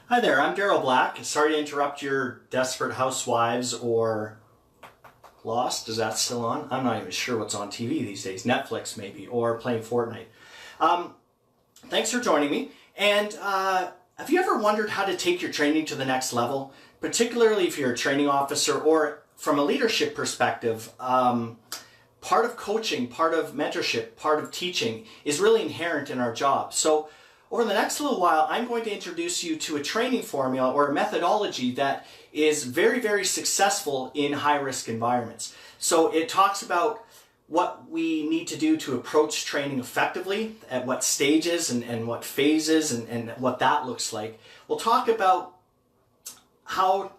Hi there, I'm Daryl Black. Sorry to interrupt your Desperate Housewives or Lost. Is that still on? I'm not even sure what's on TV these days. Netflix maybe, or playing Fortnite. Um, Thanks for joining me. And have you ever wondered how to take your training to the next level? Particularly if you're a training officer or from a leadership perspective. Part of coaching, part of mentorship, part of teaching is really inherent in our job. So over the next little while, I'm going to introduce you to a training formula or a methodology that is very, very successful in high-risk environments. So it talks about what we need to do to approach training effectively, at what stages and what phases and what that looks like. We'll talk about how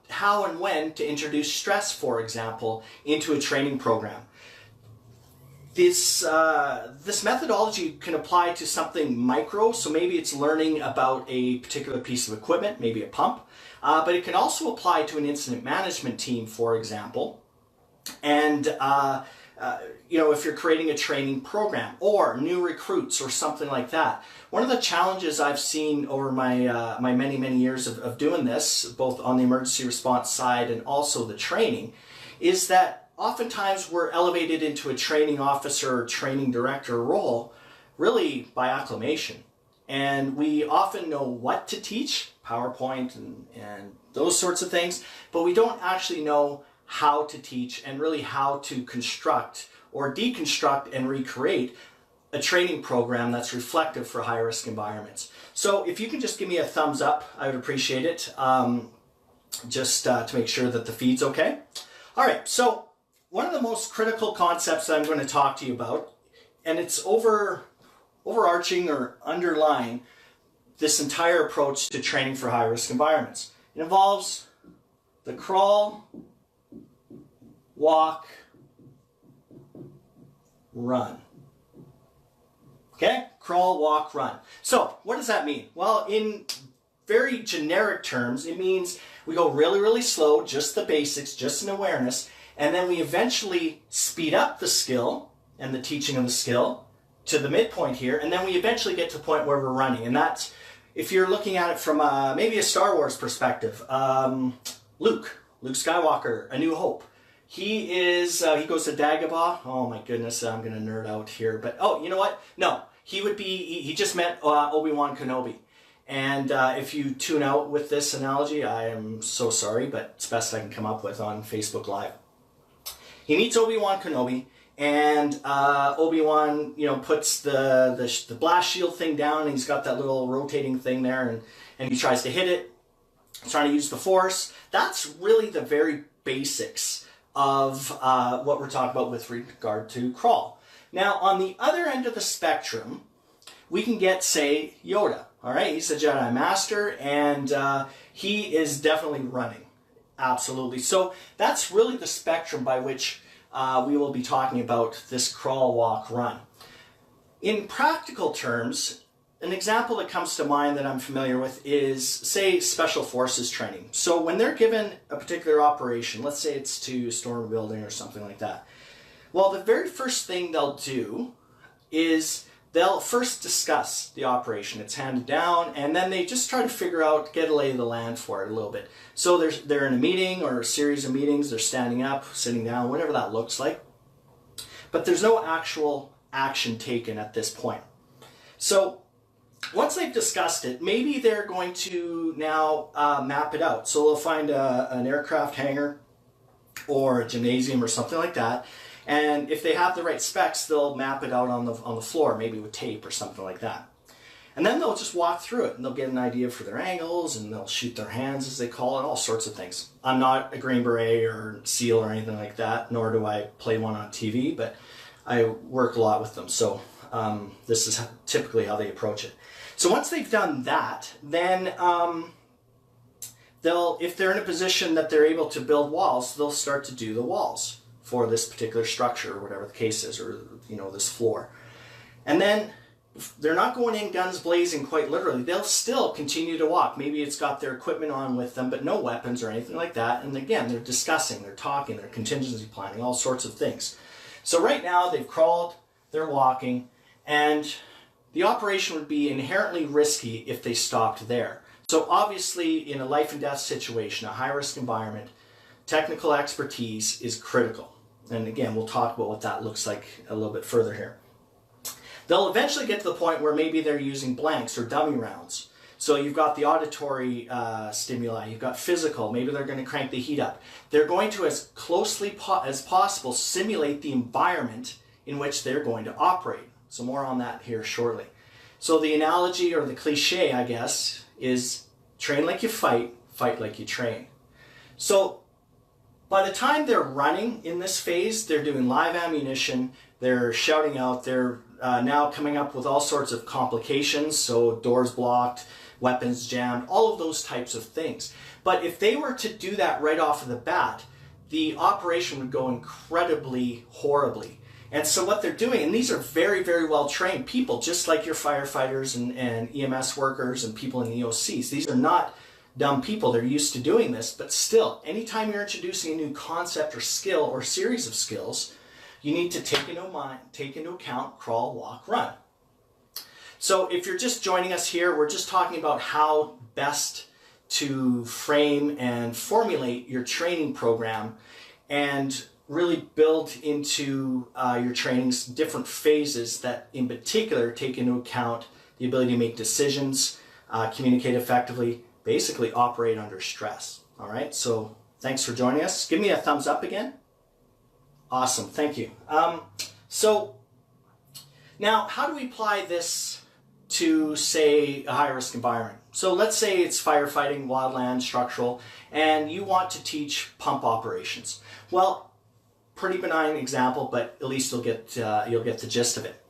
and when to introduce stress, for example, into a training program. This methodology can apply to something micro, so maybe it's learning about a particular piece of equipment, maybe a pump, but it can also apply to an incident management team, for example. And if you're creating a training program or new recruits or something like that. One of the challenges I've seen over my many years of doing this, both on the emergency response side and also the training, is that oftentimes we're elevated into a training officer or training director role really by acclamation. And we often know what to teach, PowerPoint and those sorts of things, but we don't actually know how to teach and really how to construct or deconstruct and recreate a training program that's reflective for high-risk environments. So if you can just give me a thumbs up, I would appreciate it, just to make sure that the feed's okay. All right, so one of the most critical concepts that I'm going to talk to you about, and it's overarching or underlying this entire approach to training for high-risk environments. It involves the crawl, walk, run. Okay? Crawl, walk, run. So, what does that mean? Well, in very generic terms, it means we go really slow, just the basics, just an awareness, and then we eventually speed up the skill and the teaching of the skill to the midpoint here, and then we eventually get to the point where we're running. And that's, if you're looking at it from maybe a Star Wars perspective, Luke Skywalker, A New Hope. He goes to Dagobah. Oh my goodness, I'm going to nerd out here. But, oh, you know what? No, he just met Obi-Wan Kenobi. And if you tune out with this analogy, I am so sorry, but it's best I can come up with on Facebook Live. He meets Obi-Wan Kenobi, and Obi-Wan, puts the blast shield thing down, and he's got that little rotating thing there, and he tries to hit it. He's trying to use the Force. That's really the very basics of what we're talking about with regard to crawl. Now, on the other end of the spectrum, we can get, say, Yoda. All right, he's a Jedi Master, and he is definitely running. Absolutely. So that's really the spectrum by which we will be talking about this crawl, walk, run. In practical terms, an example that comes to mind that I'm familiar with is, say, Special Forces training. So when they're given a particular operation, let's say it's to storm a building or something like that, well, the very first thing they'll do is they'll first discuss the operation. It's handed down, and then they just try to figure out, get a lay of the land for it a little bit. So they're in a meeting or a series of meetings, they're standing up, sitting down, whatever that looks like. But there's no actual action taken at this point. So once they've discussed it, maybe they're going to now map it out. So they'll find an aircraft hangar or a gymnasium or something like that. And if they have the right specs, they'll map it out on the floor, maybe with tape or something like that. And then they'll just walk through it, and they'll get an idea for their angles, and they'll shoot their hands, as they call it, all sorts of things. I'm not a Green Beret or SEAL or anything like that, nor do I play one on TV, but I work a lot with them. So this is typically how they approach it. So once they've done that, then if they're in a position that they're able to build walls, they'll start to do the walls for this particular structure, or whatever the case is, or this floor. And then they're not going in guns blazing quite literally. They'll still continue to walk. Maybe it's got their equipment on with them, but no weapons or anything like that. And again, they're discussing, they're talking, they're contingency planning, all sorts of things. So right now they've crawled, they're walking, and the operation would be inherently risky if they stopped there. So obviously in a life and death situation, a high risk environment, technical expertise is critical. And again, we'll talk about what that looks like a little bit further here. They'll eventually get to the point where maybe they're using blanks or dummy rounds. So you've got the auditory stimuli, you've got physical, maybe they're going to crank the heat up. They're going to, as closely as possible, simulate the environment in which they're going to operate. So more on that here shortly. So the analogy, or the cliche, I guess, is train like you fight, fight like you train. So by the time they're running in this phase, they're doing live ammunition, they're shouting out, they're now coming up with all sorts of complications, so doors blocked, weapons jammed, all of those types of things. But if they were to do that right off of the bat, the operation would go incredibly horribly. And so what they're doing, and these are very, very well trained people, just like your firefighters and EMS workers and people in the EOCs. These are not dumb people, they're used to doing this, but still, anytime you're introducing a new concept or skill or series of skills, you need to take into account crawl, walk, run. So if you're just joining us here, we're just talking about how best to frame and formulate your training program and really build into your trainings different phases that in particular take into account the ability to make decisions, communicate effectively, basically operate under stress. All right, so thanks for joining us. Give me a thumbs up again. Awesome, thank you. So now how do we apply this to, say, a high risk environment? So let's say it's firefighting, wildland, structural, and you want to teach pump operations. Well, pretty benign example, but at least you'll get the gist of it.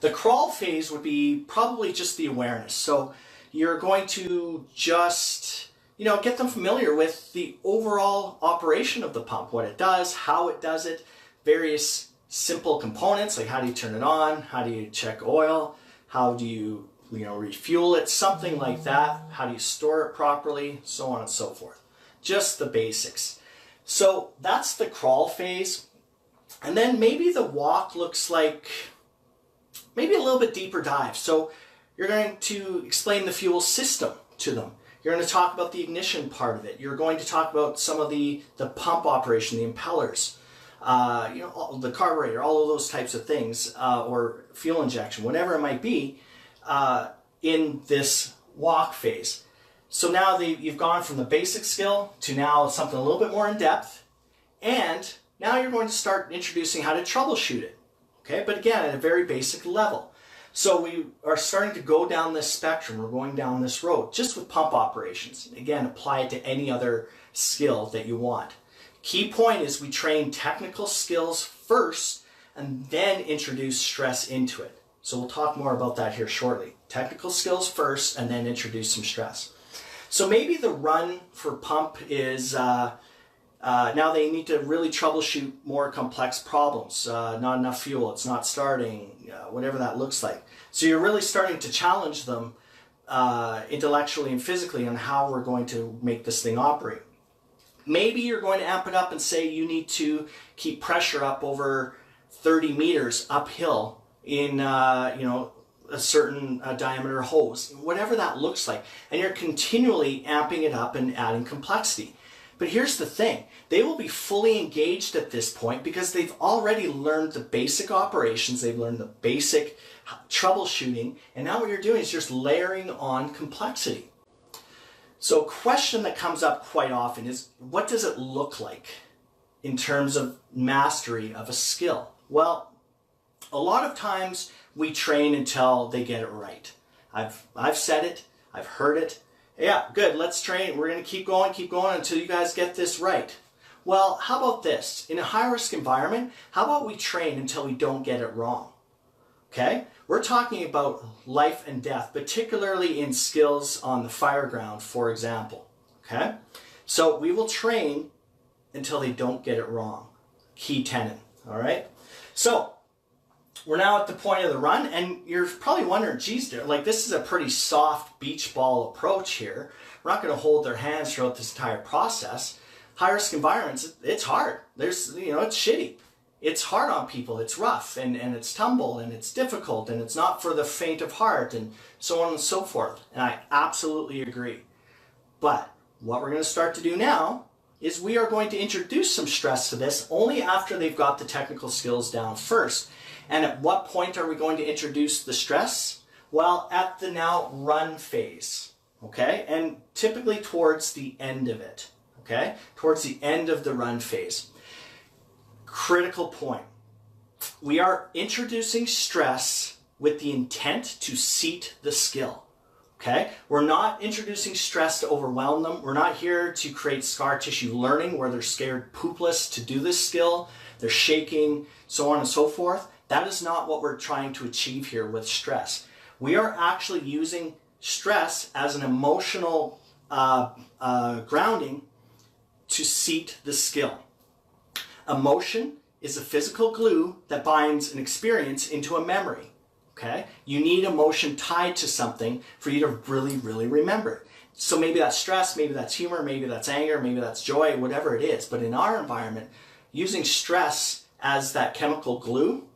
The crawl phase would be probably just the awareness. So you're going to just, get them familiar with the overall operation of the pump, what it does, how it does it, various simple components, like how do you turn it on, how do you check oil, how do you, refuel it, something like that, how do you store it properly, so on and so forth. Just the basics. So that's the crawl phase. And then maybe the walk looks like maybe a little bit deeper dive. So you're going to explain the fuel system to them. You're going to talk about the ignition part of it. You're going to talk about some of the pump operation, the impellers, the carburetor, all of those types of things, or fuel injection, whatever it might be, in this walk phase. So now you've gone from the basic skill to now something a little bit more in depth, and now you're going to start introducing how to troubleshoot it. Okay, but again, at a very basic level. So we are starting to go down this spectrum, we're going down this road, just with pump operations. Again, apply it to any other skill that you want. Key point is we train technical skills first and then introduce stress into it. So we'll talk more about that here shortly. Technical skills first and then introduce some stress. So maybe the run for pump is, now they need to really troubleshoot more complex problems. Not enough fuel, it's not starting, whatever that looks like. So you're really starting to challenge them intellectually and physically on how we're going to make this thing operate. Maybe you're going to amp it up and say you need to keep pressure up over 30 meters uphill in a certain diameter hose, whatever that looks like. And you're continually amping it up and adding complexity. But here's the thing, they will be fully engaged at this point because they've already learned the basic operations, they've learned the basic troubleshooting, and now what you're doing is just layering on complexity. So a question that comes up quite often is, what does it look like in terms of mastery of a skill? Well, a lot of times we train until they get it right. I've said it, I've heard it. Yeah, good, let's train. We're going to keep going until you guys get this right. Well, how about this? In a high-risk environment, how about we train until we don't get it wrong? Okay? We're talking about life and death, particularly in skills on the fire ground, for example. Okay? So we will train until they don't get it wrong. Key tenet. All right? So we're now at the point of the run, and you're probably wondering, geez, this is a pretty soft beach ball approach here. We're not going to hold their hands throughout this entire process. High risk environments, it's hard. It's shitty. it's hard on people, it's rough, and it's tumble, and it's difficult, and it's not for the faint of heart, and so on and so forth. And I absolutely agree. But what we're going to start to do now is we are going to introduce some stress to this only after they've got the technical skills down first. And at what point are we going to introduce the stress? Well, at the now run phase, okay? And typically towards the end of it, okay? Towards the end of the run phase. Critical point. We are introducing stress with the intent to seat the skill. Okay? We're not introducing stress to overwhelm them. We're not here to create scar tissue learning where they're scared poopless to do this skill. They're shaking, so on and so forth. That is not what we're trying to achieve here with stress. We are actually using stress as an emotional grounding to seat the skill. Emotion is a physical glue that binds an experience into a memory. Okay? You need emotion tied to something for you to really, really remember it. So maybe that's stress, maybe that's humor, maybe that's anger, maybe that's joy, whatever it is. But in our environment, using stress as that chemical glue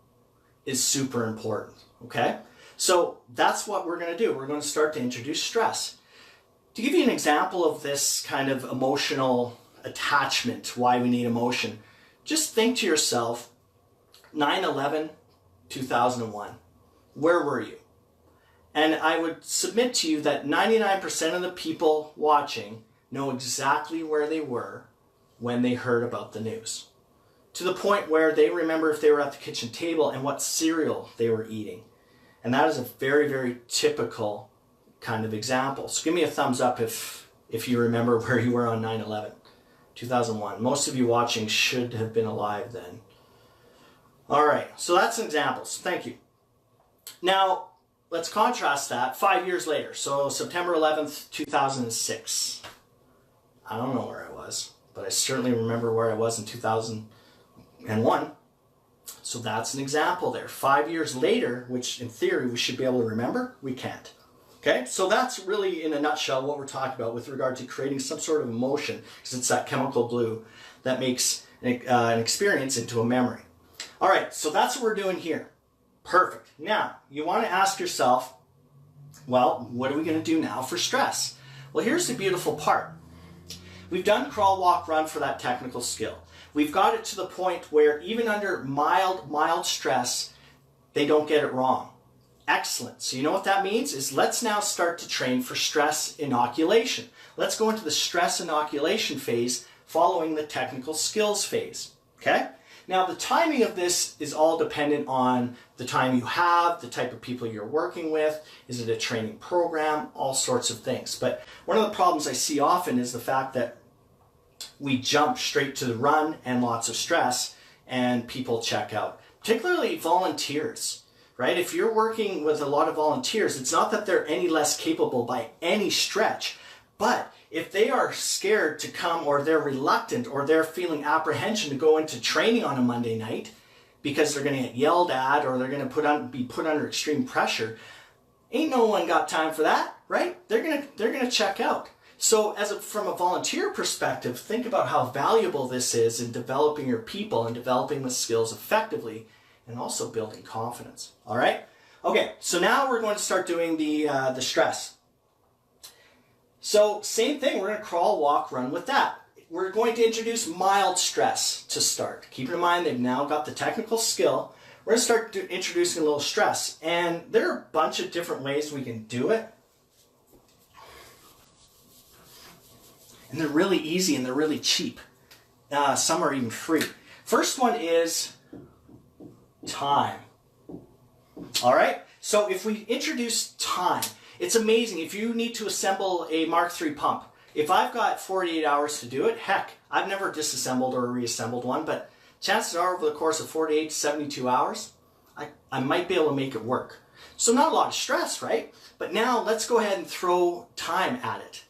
is super important. Okay? So that's what we're going to do. We're going to start to introduce stress. To give you an example of this kind of emotional attachment, why we need emotion, just think to yourself, 9/11, 2001. Where were you? And I would submit to you that 99% of the people watching know exactly where they were when they heard about the news. To the point where they remember if they were at the kitchen table and what cereal they were eating. And that is a very, very typical kind of example. So give me a thumbs up if you remember where you were on 9/11, 2001. Most of you watching should have been alive then. All right, so that's an example. So thank you. Now, let's contrast that 5 years later. So September 11th, 2006. I don't know where I was, but I certainly remember where I was in 2001. So that's an example there. 5 years later, which in theory we should be able to remember, we can't. Okay, so that's really in a nutshell what we're talking about with regard to creating some sort of emotion, because it's that chemical glue that makes an experience into a memory. All right, so that's what we're doing here. Perfect. Now, you want to ask yourself, well, what are we going to do now for stress? Well, here's the beautiful part. We've done crawl, walk, run for that technical skill. We've got it to the point where even under mild stress, they don't get it wrong. Excellent. So you know what that means is let's now start to train for stress inoculation. Let's go into the stress inoculation phase following the technical skills phase. Okay? Now, the timing of this is all dependent on the time you have, the type of people you're working with, is it a training program, all sorts of things. But one of the problems I see often is the fact that we jump straight to the run and lots of stress and people check out, particularly volunteers, right? If you're working with a lot of volunteers, it's not that they're any less capable by any stretch, but if they are scared to come or they're reluctant or they're feeling apprehension to go into training on a Monday night because they're going to get yelled at or they're going to be put under extreme pressure, ain't no one got time for that, right? They're going to check out. So from a volunteer perspective, think about how valuable this is in developing your people and developing the skills effectively and also building confidence. All right? Okay, so now we're going to start doing the stress. So same thing, we're going to crawl, walk, run with that. We're going to introduce mild stress to start. Keep in mind they've now got the technical skill. We're going to start introducing a little stress. And there are a bunch of different ways we can do it. And they're really easy and they're really cheap. Some are even free. First one is time. All right? So if we introduce time, it's amazing. If you need to assemble a Mark III pump, if I've got 48 hours to do it, heck, I've never disassembled or reassembled one, but chances are over the course of 48 to 72 hours, I might be able to make it work. So not a lot of stress, right? But now let's go ahead and throw time at it.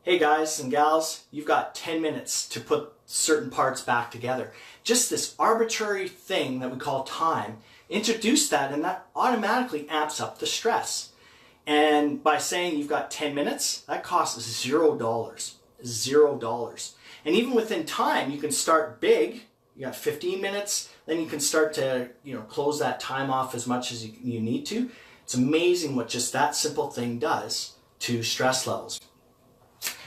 Hey guys and gals, you've got 10 minutes to put certain parts back together. Just this arbitrary thing that we call time, introduce that and that automatically amps up the stress. And by saying you've got 10 minutes, that costs $0. $0. And even within time, you can start big. You got 15 minutes, then you can start to, close that time off as much as you need to. It's amazing what just that simple thing does to stress levels.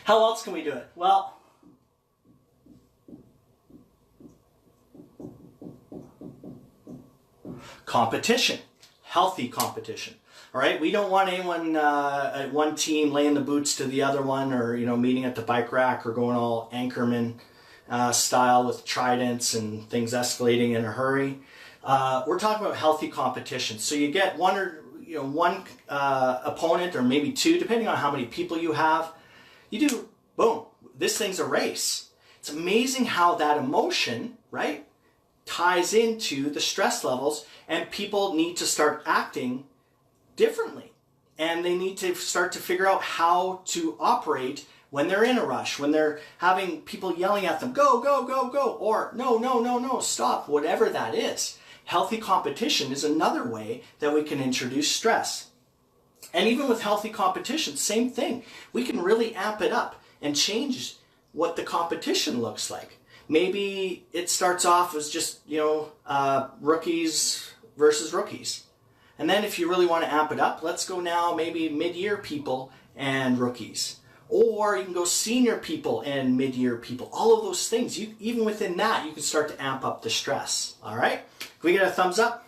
How else can we do it? Well, competition, healthy competition. All right, we don't want anyone at one team laying the boots to the other one, or meeting at the bike rack, or going all Anchorman style with tridents and things escalating in a hurry. We're talking about healthy competition. So you get one opponent, or maybe two, depending on how many people you have. You do, boom, this thing's a race. It's amazing how that emotion, right, ties into the stress levels, and people need to start acting differently. And they need to start to figure out how to operate when they're in a rush, when they're having people yelling at them, go, go, go, go, or no, no, no, no, stop, whatever that is. Healthy competition is another way that we can introduce stress. And even with healthy competition, same thing. We can really amp it up and change what the competition looks like. Maybe it starts off as just, rookies versus rookies. And then if you really want to amp it up, let's go now maybe mid-year people and rookies. Or you can go senior people and mid-year people. All of those things, even within that, you can start to amp up the stress. All right? Can we get a thumbs up?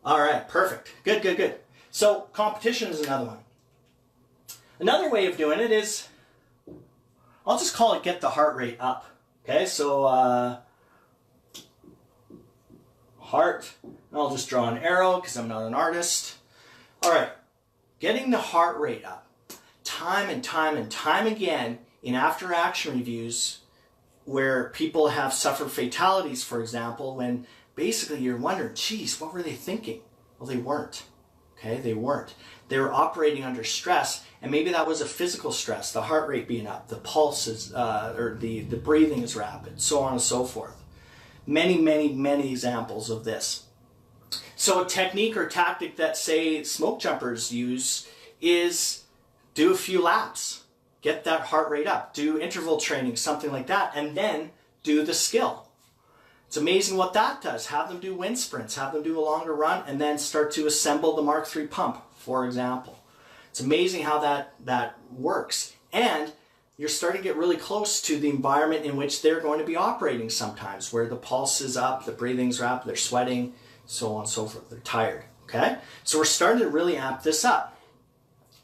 All right, perfect. Good, good, good. So competition is another one. Another way of doing it is, I'll just call it get the heart rate up. Okay, so heart, and I'll just draw an arrow because I'm not an artist. All right, getting the heart rate up. Time and time and time again in after action reviews where people have suffered fatalities, for example, when basically you're wondering, geez, what were they thinking? Well, they weren't. Okay, they weren't. They were operating under stress, and maybe that was a physical stress, the heart rate being up, the pulse is, or the breathing is rapid, so on and so forth. Many, many, many examples of this. So a technique or tactic that, say, smoke jumpers use is do a few laps, get that heart rate up, do interval training, something like that, and then do the skill. It's amazing what that does. Have them do wind sprints, have them do a longer run, and then start to assemble the Mark III pump, for example. It's amazing how that works. And you're starting to get really close to the environment in which they're going to be operating sometimes, where the pulse is up, the breathing's rapid, they're sweating, so on and so forth. They're tired, okay? So we're starting to really amp this up.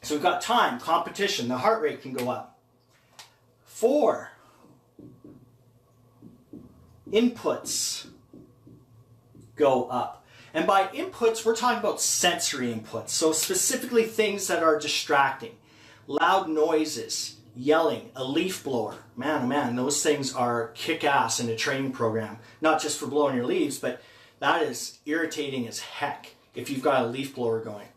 So we've got time, competition, the heart rate can go up. 4, inputs go up. And by inputs, we're talking about sensory inputs. So specifically things that are distracting. Loud noises, yelling, a leaf blower. Man, oh man, those things are kick-ass in a training program. Not just for blowing your leaves, but that is irritating as heck if you've got a leaf blower going.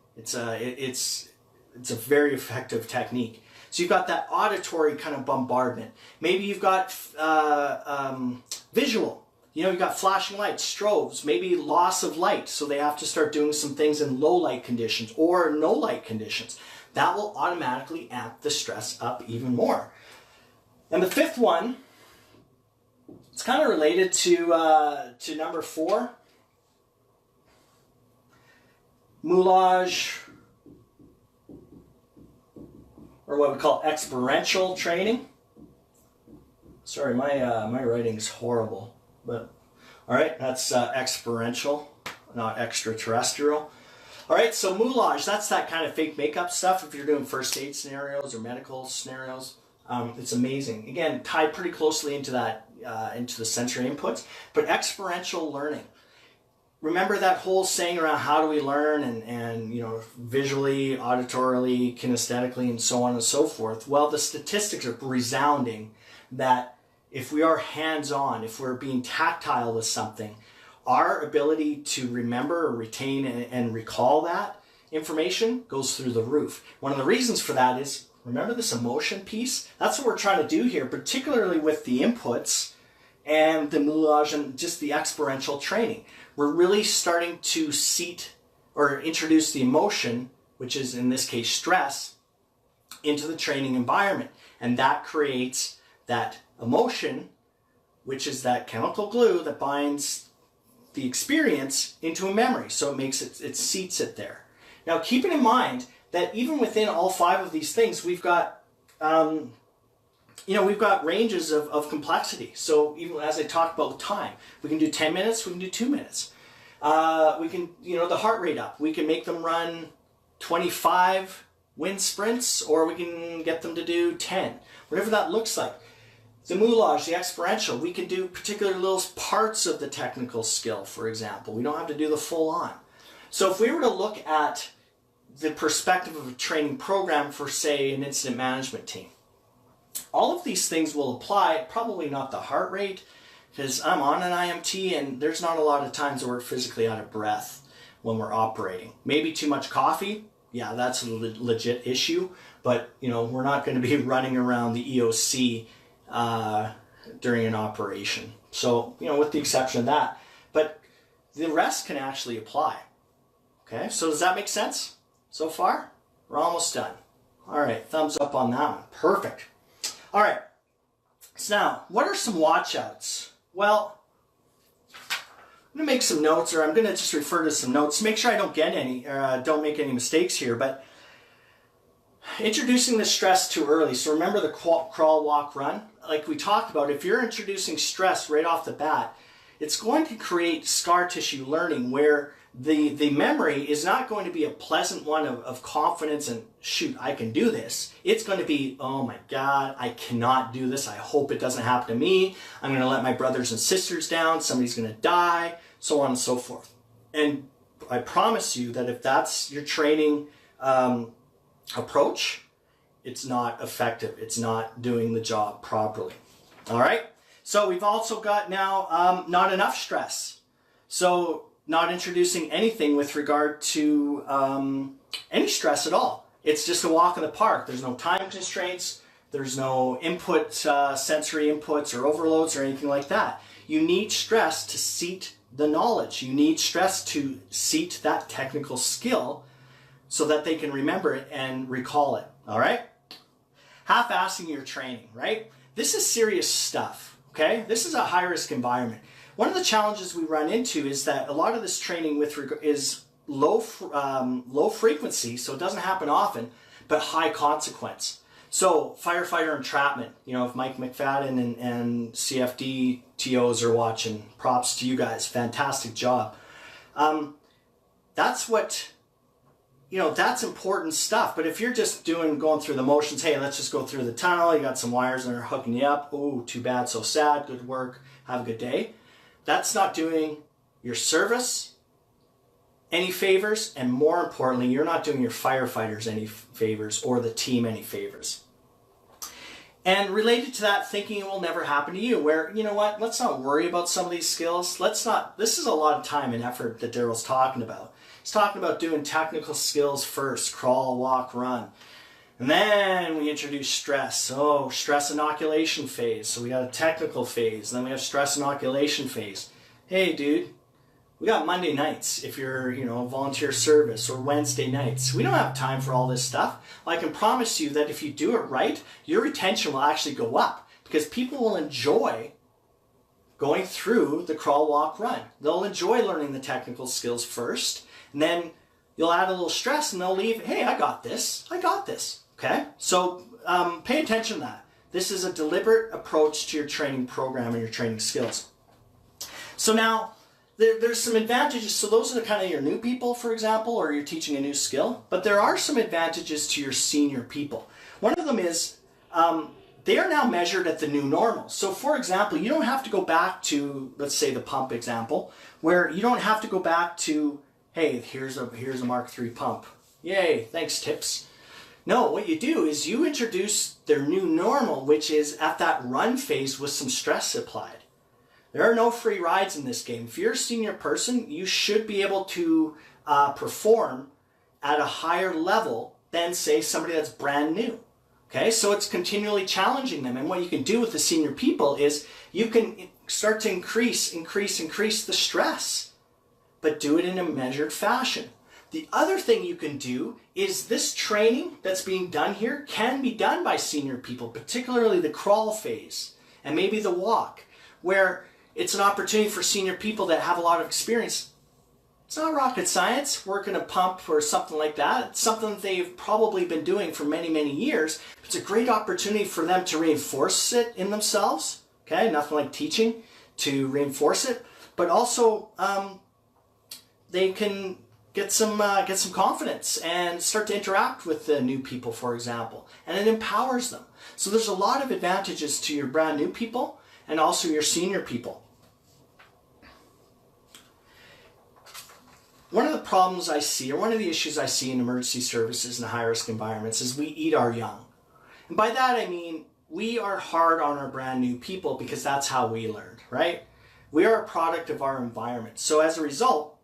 It's a very effective technique. So you've got that auditory kind of bombardment. Maybe you've got visual. You've got flashing lights, strobes, maybe loss of light. So they have to start doing some things in low light conditions or no light conditions. That will automatically amp the stress up even more. And the 5th one, it's kind of related to number 4. Moulage, or what we call experiential training. Sorry, my writing's horrible, but all right, that's experiential, not extraterrestrial. All right, so moulage, that's that kind of fake makeup stuff if you're doing first aid scenarios or medical scenarios. It's amazing. Again, tied pretty closely into that, into the sensory inputs, but experiential learning. Remember that whole saying around how do we learn and visually, auditorily, kinesthetically, and so on and so forth? Well, the statistics are resounding that if we are hands-on, if we're being tactile with something, our ability to remember or retain and recall that information goes through the roof. One of the reasons for that is, remember this emotion piece? That's what we're trying to do here, particularly with the inputs and the moulage and just the experiential training. We're really starting to seat or introduce the emotion, which is in this case stress, into the training environment. And that creates that emotion which is that chemical glue that binds the experience into a memory. So it makes it, it seats it there. Now, keeping in mind that even within all 5 of these things, we've got, we've got ranges of complexity. So even as I talked about time, we can do 10 minutes, we can do 2 minutes. We can, the heart rate up. We can make them run 25 wind sprints, or we can get them to do 10, whatever that looks like. The moulage, the experiential, we can do particular little parts of the technical skill, for example. We don't have to do the full on. So if we were to look at the perspective of a training program for, say, an incident management team, all of these things will apply, probably not the heart rate, because I'm on an IMT and there's not a lot of times where we're physically out of breath when we're operating. Maybe too much coffee, yeah, that's a legit issue, but we're not going to be running around the EOC during an operation. So, with the exception of that, but the rest can actually apply. Okay, so does that make sense so far? We're almost done. All right, thumbs up on that one. Perfect. All right, so now, what are some watch outs? Well, I'm going to make some notes, or I'm going to just refer to some notes. Make sure I don't get any, don't make any mistakes here, but introducing the stress too early. So remember the crawl, walk, run? Like we talked about, if you're introducing stress right off the bat, it's going to create scar tissue learning where the memory is not going to be a pleasant one of confidence and, shoot, I can do this. It's going to be, oh my God, I cannot do this. I hope it doesn't happen to me. I'm going to let my brothers and sisters down. Somebody's going to die, so on and so forth. And I promise you that if that's your training approach, it's not effective. It's not doing the job properly. All right. So we've also got now not enough stress. So not introducing anything with regard to any stress at all. It's just a walk in the park. There's no time constraints. There's no input, sensory inputs or overloads or anything like that. You need stress to seat the knowledge. You need stress to seat that technical skill so that they can remember it and recall it. All right? Half-assing your training, right? This is serious stuff, okay? This is a high-risk environment. One of the challenges we run into is that a lot of this training is low frequency, so it doesn't happen often, but high consequence. So firefighter entrapment, if Mike McFadden and CFD TOs are watching, props to you guys, fantastic job. That's what, that's important stuff. But if you're just going through the motions, hey, let's just go through the tunnel, you got some wires that are hooking you up, oh, too bad, so sad, good work, have a good day. That's not doing your service any favors, and more importantly, you're not doing your firefighters any favors or the team any favors. And related to that, thinking it will never happen to you, where, let's not worry about some of these skills. This is a lot of time and effort that Daryl's talking about. He's talking about doing technical skills first, crawl, walk, run. And then we introduce stress. Oh, stress inoculation phase. So we got a technical phase. Then we have stress inoculation phase. Hey, dude, we got Monday nights if you're, volunteer service, or Wednesday nights. We don't have time for all this stuff. I can promise you that if you do it right, your retention will actually go up because people will enjoy going through the crawl, walk, run. They'll enjoy learning the technical skills first, and then you'll add a little stress and they'll leave, hey, I got this. Okay, so pay attention to that. This is a deliberate approach to your training program and your training skills. So now, there's some advantages. So those are kind of your new people, for example, or you're teaching a new skill. But there are some advantages to your senior people. One of them is they are now measured at the new normal. So for example, you don't have to go back to, let's say the pump example, where you don't have to go back to, hey, here's a Mark III pump. Yay, thanks tips. No, what you do is you introduce their new normal, which is at that run phase with some stress applied. There are no free rides in this game. If you're a senior person, you should be able to perform at a higher level than, say, somebody that's brand new. Okay, so it's continually challenging them. And what you can do with the senior people is you can start to increase the stress, but do it in a measured fashion. The other thing you can do is this training that's being done here can be done by senior people, particularly the crawl phase and maybe the walk. where it's an opportunity for senior people that have a lot of experience. It's not rocket science, working a pump or something like that. It's something that they've probably been doing for many, many years. It's a great opportunity for them to reinforce it in themselves. Okay, nothing like teaching to reinforce it, but also they can get some confidence and start to interact with the new people, for example, and it empowers them. So there's a lot of advantages to your brand new people and also your senior people. One of the problems I see, or one of the issues I see in emergency services and high-risk environments is we eat our young. And by that I mean we are hard on our brand new people because that's how we learned, right? We are a product of our environment. So as a result,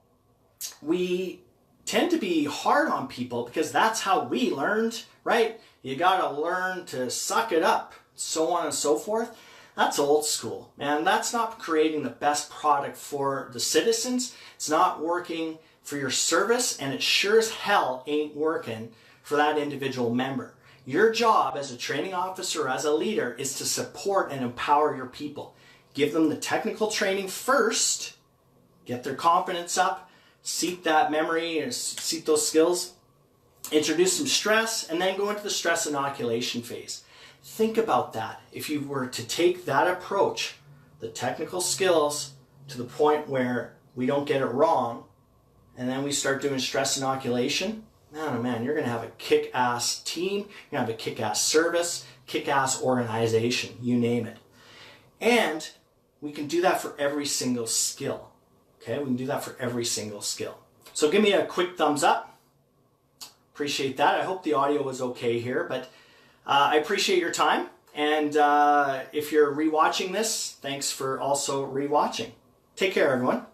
we tend to be hard on people because that's how we learned, right? You gotta learn to suck it up, so on and so forth. That's old school, man. That's not creating the best product for the citizens. It's not working for your service, and it sure as hell ain't working for that individual member. Your job as a training officer, as a leader, is to support and empower your people. Give them the technical training first, get their confidence up, seek that memory, seek those skills, introduce some stress, and then go into the stress inoculation phase. Think about that. If you were to take that approach, the technical skills, to the point where we don't get it wrong, and then we start doing stress inoculation, man, oh man, you're going to have a kick-ass team, you're going to have a kick-ass service, kick-ass organization, you name it. And we can do that for every single skill. Okay, we can do that for every single skill. So give me a quick thumbs up. Appreciate that. I hope the audio was okay here, but I appreciate your time. And if you're rewatching this, thanks for also rewatching. Take care, everyone.